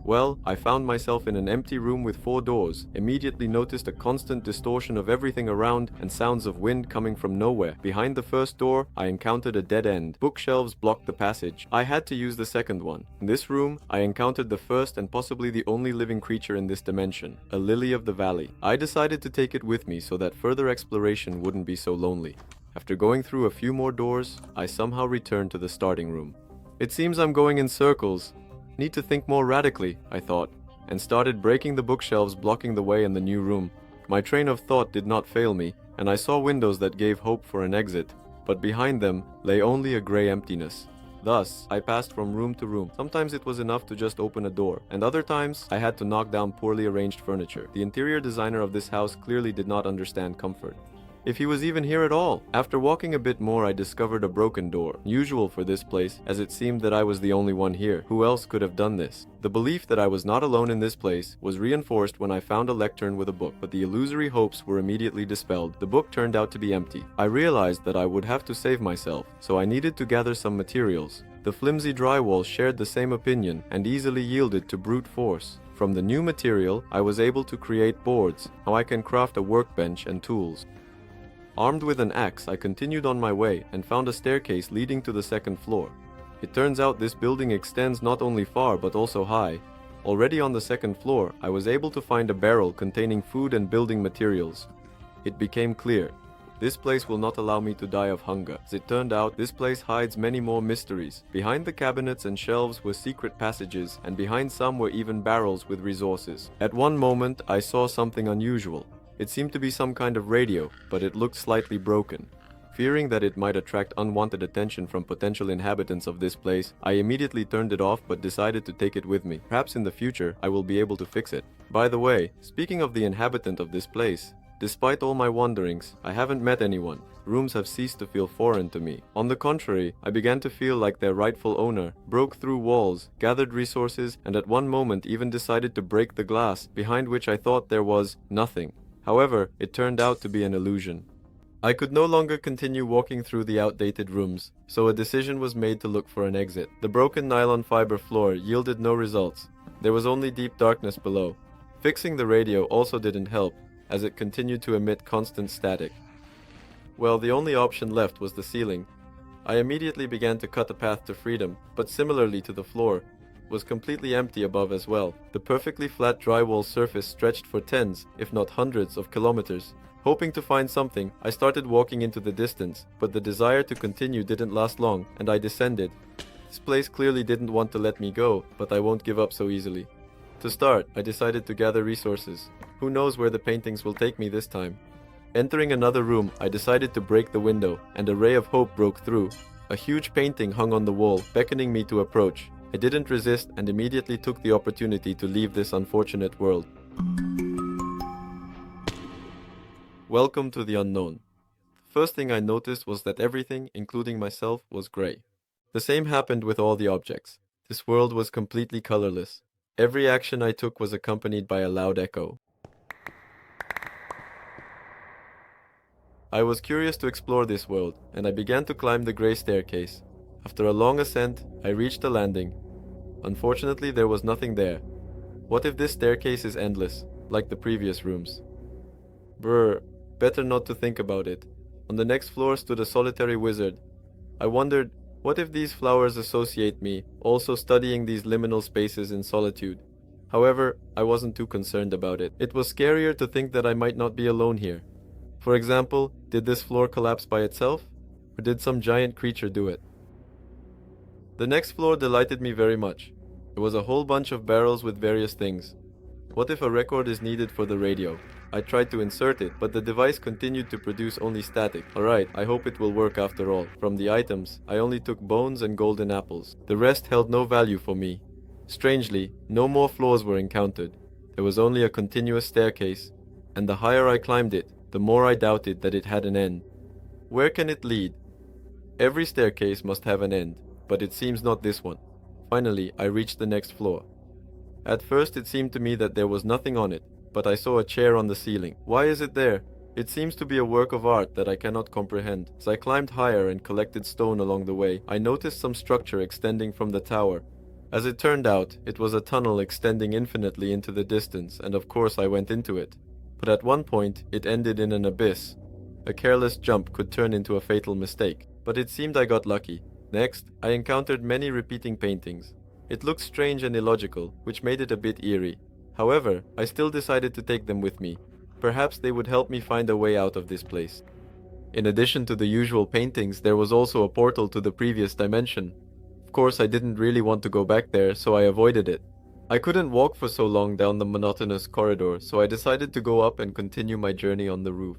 Well, I found myself in an empty room with 4 doors, immediately noticed a constant distortion of everything around and sounds of wind coming from nowhere. Behind the first door, I encountered a dead end. Bookshelves blocked the passage. I had to use the second one. In this room, I encountered the first and possibly the only living creature in this dimension, a lily of the valley. I decided to take it with me so that further exploration wouldn't be so lonely. After going through a few more doors, I somehow returned to the starting room. It seems I'm going in circles. Need to think more radically, I thought, and started breaking the bookshelves blocking the way in the new room. My train of thought did not fail me, and I saw windows that gave hope for an exit, but behind them lay only a gray emptiness. Thus, I passed from room to room. Sometimes it was enough to just open a door, and other times I had to knock down poorly arranged furniture. The interior designer of this house clearly did not understand comfort, if he was even here at all. After walking a bit more, I discovered a broken door, usual for this place, as it seemed that I was the only one here. Who else could have done this? The belief that I was not alone in this place was reinforced when I found a lectern with a book, but the illusory hopes were immediately dispelled. The book turned out to be empty. I realized that I would have to save myself, so I needed to gather some materials. The flimsy drywall shared the same opinion and easily yielded to brute force. From the new material, I was able to create boards. Now I can craft a workbench and tools. Armed with an axe, I continued on my way and found a staircase leading to the second floor. It turns out this building extends not only far but also high. Already on the second floor, I was able to find a barrel containing food and building materials. It became clear. This place will not allow me to die of hunger. As it turned out, this place hides many more mysteries. Behind the cabinets and shelves were secret passages, and behind some were even barrels with resources. At one moment, I saw something unusual. It seemed to be some kind of radio, but it looked slightly broken. Fearing that it might attract unwanted attention from potential inhabitants of this place, I immediately turned it off but decided to take it with me. Perhaps in the future, I will be able to fix it. By the way, speaking of the inhabitant of this place, despite all my wanderings, I haven't met anyone. Rooms have ceased to feel foreign to me. On the contrary, I began to feel like their rightful owner, broke through walls, gathered resources, and at one moment even decided to break the glass, behind which I thought there was nothing. However, it turned out to be an illusion. I could no longer continue walking through the outdated rooms, so a decision was made to look for an exit. The broken nylon fiber floor yielded no results. There was only deep darkness below. Fixing the radio also didn't help, as it continued to emit constant static. Well, the only option left was the ceiling. I immediately began to cut a path to freedom, but similarly to the floor, was completely empty above as well. The perfectly flat drywall surface stretched for tens, if not hundreds, of kilometers. Hoping to find something, I started walking into the distance, but the desire to continue didn't last long, and I descended. This place clearly didn't want to let me go, but I won't give up so easily. To start, I decided to gather resources. Who knows where the paintings will take me this time? Entering another room, I decided to break the window, and a ray of hope broke through. A huge painting hung on the wall, beckoning me to approach. I didn't resist and immediately took the opportunity to leave this unfortunate world. Welcome to the unknown. The first thing I noticed was that everything, including myself, was gray. The same happened with all the objects. This world was completely colorless. Every action I took was accompanied by a loud echo. I was curious to explore this world, and I began to climb the gray staircase. After a long ascent, I reached the landing. Unfortunately, there was nothing there. What if this staircase is endless, like the previous rooms? Brr, better not to think about it. On the next floor stood a solitary wizard. I wondered, what if these flowers associate me, also studying these liminal spaces in solitude? However, I wasn't too concerned about it. It was scarier to think that I might not be alone here. For example, did this floor collapse by itself? Or did some giant creature do it? The next floor delighted me very much. There was a whole bunch of barrels with various things. What if a record is needed for the radio? I tried to insert it, but the device continued to produce only static. Alright, I hope it will work after all. From the items, I only took bones and golden apples. The rest held no value for me. Strangely, no more floors were encountered. There was only a continuous staircase, and the higher I climbed it, the more I doubted that it had an end. Where can it lead? Every staircase must have an end, but it seems not this one. Finally, I reached the next floor. At first it seemed to me that there was nothing on it, but I saw a chair on the ceiling. Why is it there? It seems to be a work of art that I cannot comprehend. As I climbed higher and collected stone along the way, I noticed some structure extending from the tower. As it turned out, it was a tunnel extending infinitely into the distance, and of course I went into it. But at one point, it ended in an abyss. A careless jump could turn into a fatal mistake, but it seemed I got lucky. Next, I encountered many repeating paintings. It looked strange and illogical, which made it a bit eerie. However, I still decided to take them with me. Perhaps they would help me find a way out of this place. In addition to the usual paintings, there was also a portal to the previous dimension. Of course, I didn't really want to go back there, so I avoided it. I couldn't walk for so long down the monotonous corridor, so I decided to go up and continue my journey on the roof.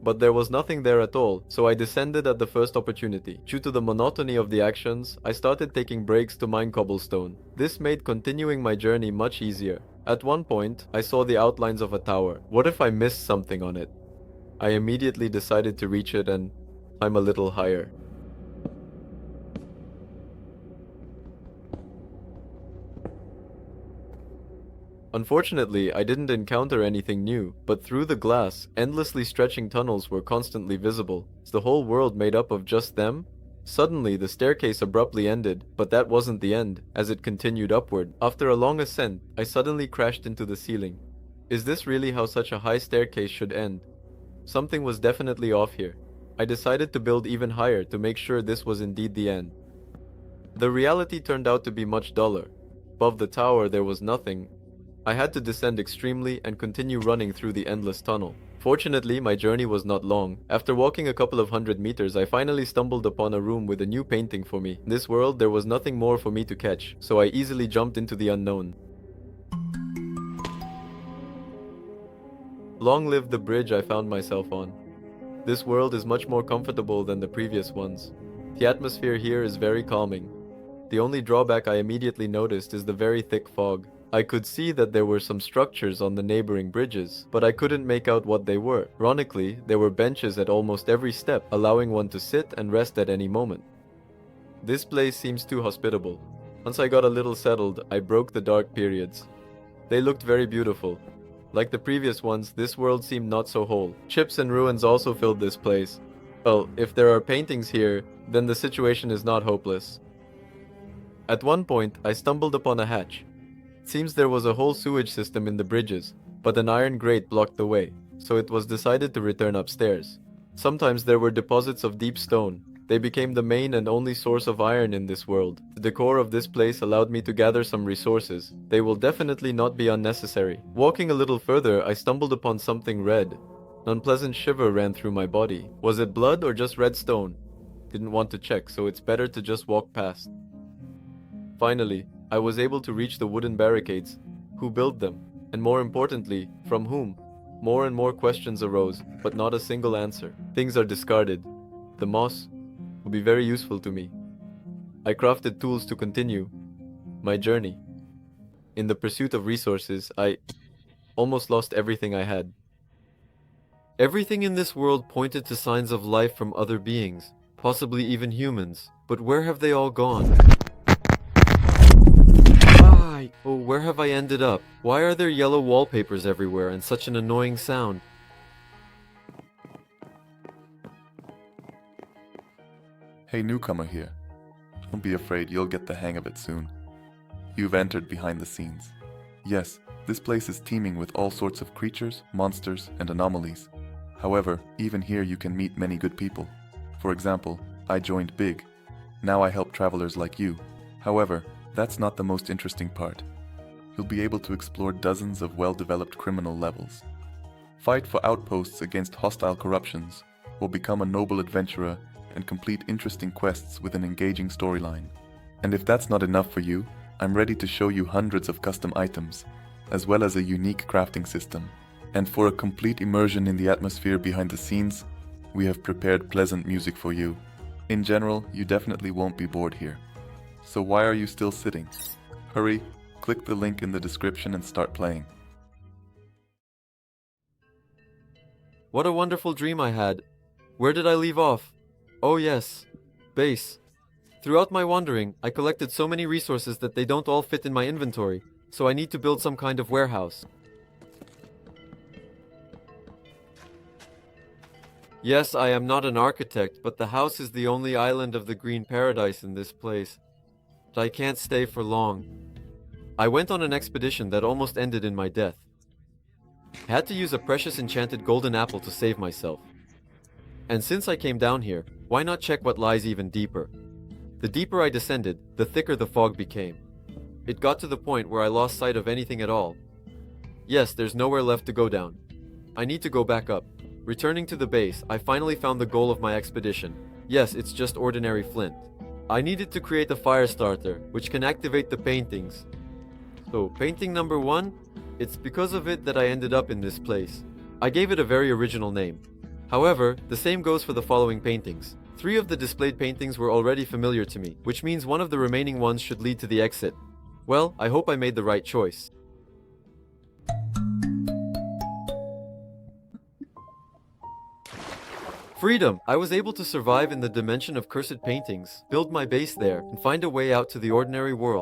But there was nothing there at all, so I descended at the first opportunity. Due to the monotony of the actions, I started taking breaks to mine cobblestone. This made continuing my journey much easier. At one point, I saw the outlines of a tower. What if I missed something on it? I immediately decided to reach it and climb a little higher. Unfortunately, I didn't encounter anything new, but through the glass, endlessly stretching tunnels were constantly visible. Is the whole world made up of just them? Suddenly, the staircase abruptly ended, but that wasn't the end, as it continued upward. After a long ascent, I suddenly crashed into the ceiling. Is this really how such a high staircase should end? Something was definitely off here. I decided to build even higher to make sure this was indeed the end. The reality turned out to be much duller. Above the tower there was nothing. I had to descend extremely and continue running through the endless tunnel. Fortunately, my journey was not long. After walking a couple of 100 meters, I finally stumbled upon a room with a new painting for me. In this world, there was nothing more for me to catch, so I easily jumped into the unknown. Long live the bridge I found myself on. This world is much more comfortable than the previous ones. The atmosphere here is very calming. The only drawback I immediately noticed is the very thick fog. I could see that there were some structures on the neighboring bridges, but I couldn't make out what they were. Ironically, there were benches at almost every step, allowing one to sit and rest at any moment. This place seems too hospitable. Once I got a little settled, I broke the dark periods. They looked very beautiful. Like the previous ones, this world seemed not so whole. Chips and ruins also filled this place. Well, if there are paintings here, then the situation is not hopeless. At one point, I stumbled upon a hatch. It seems there was a whole sewage system in the bridges, but an iron grate blocked the way, so it was decided to return upstairs. Sometimes there were deposits of deep stone. They became the main and only source of iron in this world. The decor of this place allowed me to gather some resources. They will definitely not be unnecessary. Walking a little further, I stumbled upon something red. An unpleasant shiver ran through my body. Was it blood or just red stone? Didn't want to check, so it's better to just walk past. Finally, I was able to reach the wooden barricades. Who built them? And more importantly, from whom? More and more questions arose, but not a single answer. Things are discarded. The moss will be very useful to me. I crafted tools to continue my journey. In the pursuit of resources, I almost lost everything I had. Everything in this world pointed to signs of life from other beings, possibly even humans. But where have they all gone? Oh, where have I ended up? Why are there yellow wallpapers everywhere and such an annoying sound? Hey newcomer here. Don't be afraid, you'll get the hang of it soon. You've entered behind the scenes. Yes, this place is teeming with all sorts of creatures, monsters, and anomalies. However, even here you can meet many good people. For example, I joined Big. Now I help travelers like you. However, that's not the most interesting part. You'll be able to explore dozens of well-developed criminal levels. Fight for outposts against hostile corruptions, or become a noble adventurer and complete interesting quests with an engaging storyline. And if that's not enough for you, I'm ready to show you hundreds of custom items, as well as a unique crafting system. And for a complete immersion in the atmosphere behind the scenes, we have prepared pleasant music for you. In general, you definitely won't be bored here. So why are you still sitting? Hurry, click the link in the description and start playing. What a wonderful dream I had. Where did I leave off? Oh yes, base. Throughout my wandering, I collected so many resources that they don't all fit in my inventory, so I need to build some kind of warehouse. Yes, I am not an architect, but the house is the only island of the green paradise in this place. but I can't stay for long. I went on an expedition that almost ended in my death. I had to use a precious enchanted golden apple to save myself. And since I came down here, why not check what lies even deeper? The deeper I descended, the thicker the fog became. It got to the point where I lost sight of anything at all. Yes, there's nowhere left to go down. I need to go back up. Returning to the base, I finally found the goal of my expedition. Yes, it's just ordinary flint. I needed to create a fire starter, which can activate the paintings. So, painting number 1? It's because of it that I ended up in this place. I gave it a very original name. However, the same goes for the following paintings. 3 of the displayed paintings were already familiar to me, which means one of the remaining ones should lead to the exit. Well, I hope I made the right choice. Freedom! I was able to survive in the dimension of cursed paintings, build my base there, and find a way out to the ordinary world.